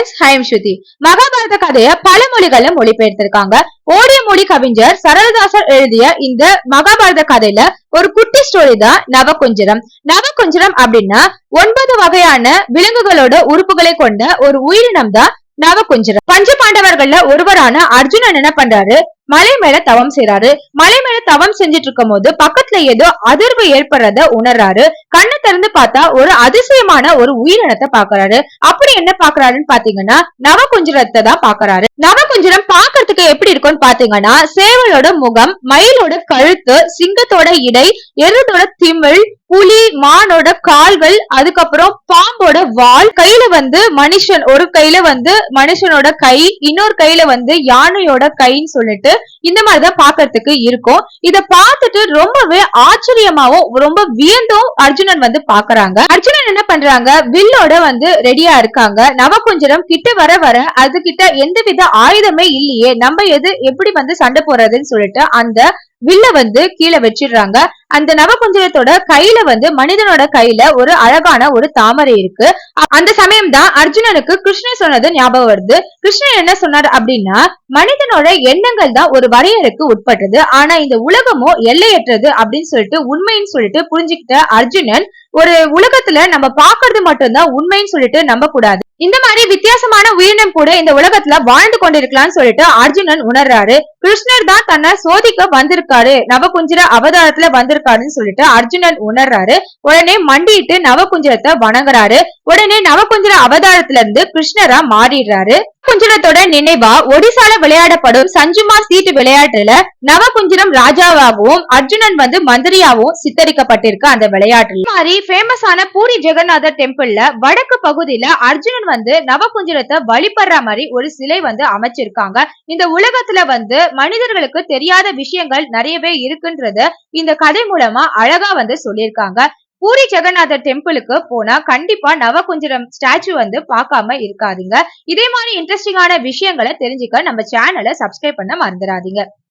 Friends, high M ஸ்ருதி. மகாபாரத கதையை பல மொழிகள்ல மொழிபெயர்த்திருக்காங்க. ஓடிய மொழி கவிஞர் சரளதாசர் எழுதிய இந்த மகாபாரத கதையில ஒரு குட்டி ஸ்டோரி தான் நவகுஞ்சரம். நவகுஞ்சரம் அப்படின்னா 9 வகையான விலங்குகளோட உறுப்புகளை கொண்ட ஒரு உயிரினம் தான் நவகுஞ்சரம். பஞ்ச பாண்டவர்கள்ல ஒருவரான அர்ஜுனன் என்ன பண்றாரு, மலை மேல தவம் செய்யறாரு. மலை மேல தவம் செஞ்சுட்டு இருக்கும் போது பக்கத்துல ஏதோ அதிர்வு ஏற்படுறத உணர்றாரு. கண்ணை திறந்து பார்த்தா ஒரு அதிசயமான ஒரு உயிரினத்தை பாக்குறாரு. அப்படி என்ன பாக்குறாருன்னு பாத்தீங்கன்னா நவகுஞ்சரத்தை தான் பாக்குறாரு. நவகுஞ்சரம் பாக்குறதுக்கு எப்படி இருக்கும்னு பாத்தீங்கன்னா சேவலோட முகம், மயிலோட கழுத்து, சிங்கத்தோட இடை, எருதோட திமிழ், புலி, மானோட கால்கள், அதுக்கப்புறம் பாம்போட வால், கையில மனுஷன், ஒரு கையில மனுஷனோட கை, இன்னொரு கையில யானையோட கைன்னு சொல்லிட்டு இந்த மாதிரிதான் பாக்குறதுக்கு இருக்கும். இத பார்த்துட்டு ரொம்பவே ஆச்சரியமாவும் ரொம்ப வியந்தும் அர்ஜுனன் பாக்குறாங்க. அர்ஜுனன் என்ன பண்றாங்க, வில்லோட ரெடியா இருக்காங்க. நவகுஞ்சரம் கிட்ட வர வர அது கிட்ட எந்தவித ஆயுதமே இல்லையே, நம்ம எப்படி சண்டை போறதுன்னு சொல்லிட்டு அந்த வில்ல கீழே வச்சிடுறாங்க. அந்த நவகுஞ்சரத்தோட கையில மனிதனோட கையில ஒரு அழகான ஒரு தாமரை இருக்கு. அந்த சமயம் தான் அர்ஜுனனுக்கு கிருஷ்ணன் சொன்னது ஞாபகம் வருது. கிருஷ்ணன் என்ன சொன்னார் அப்படின்னா, மனிதனோட எண்ணங்கள் தான் ஒரு வரையறைக்கு உட்பட்டது, ஆனா இந்த உலகமோ எல்லையற்றது அப்படின்னு சொல்லிட்டு உண்மைன்னு சொல்லிட்டு புரிஞ்சுக்கிட்ட அர்ஜுனன், ஒரு உலகத்துல நம்ம பாக்குறது மட்டும்தான் உண்மைன்னு சொல்லிட்டு நம்ப கூடாது, இந்த மாதிரி வித்தியாசமான உயிரினம் கூட இந்த உலகத்துல வாழ்ந்து கொண்டிருக்கலாம்னு சொல்லிட்டு அர்ஜுனன் உணர்றாரு. கிருஷ்ணர் தான் தன்னை சோதிக்க வந்திருக்காரு, நவகுஞ்சர அவதாரத்துல வந்திருக்காருன்னு சொல்லிட்டு அர்ஜுனன் உணர்றாரு. உடனே மண்டிட்டு நவகுஞ்சரத்தை வணங்குறாரு. உடனே நவகுஞ்சர அவதாரத்துல இருந்து கிருஷ்ணரா மாறிடுறாரு. குஞ்சரத்தோட நினைவா ஒடிசால விளையாடப்படும் சஞ்சுமா சீட்டு விளையாட்டுல நவகுஞ்சரம் ராஜாவாகவும் அர்ஜுனன் மந்திரியாவும் சித்தரிக்கப்பட்டிருக்கு. அந்த விளையாட்டுல மாதிரி ஃபேமஸான பூரி ஜெகநாதர் டெம்பிள்ல வடக்கு பகுதியில அர்ஜுனன் நவகுஞ்சரத்தை வழிபடுற மாதிரி ஒரு சிலை அமைச்சிருக்காங்க. இந்த உலகத்துல மனிதர்களுக்கு தெரியாத விஷயங்கள் நிறையவே இருக்குன்றத இந்த கதை மூலமா அழகா சொல்லியிருக்காங்க. பூரி ஜெகநாதர் டெம்பிளுக்கு போனா கண்டிப்பா நவகுஞ்சரம் ஸ்டாச்சு பார்க்காம இருக்காதீங்க. இதே மாதிரி இன்ட்ரெஸ்டிங்கான விஷயங்களை தெரிஞ்சுக்க நம்ம சேனலை சப்ஸ்கிரைப் பண்ண மறந்துடாதீங்க.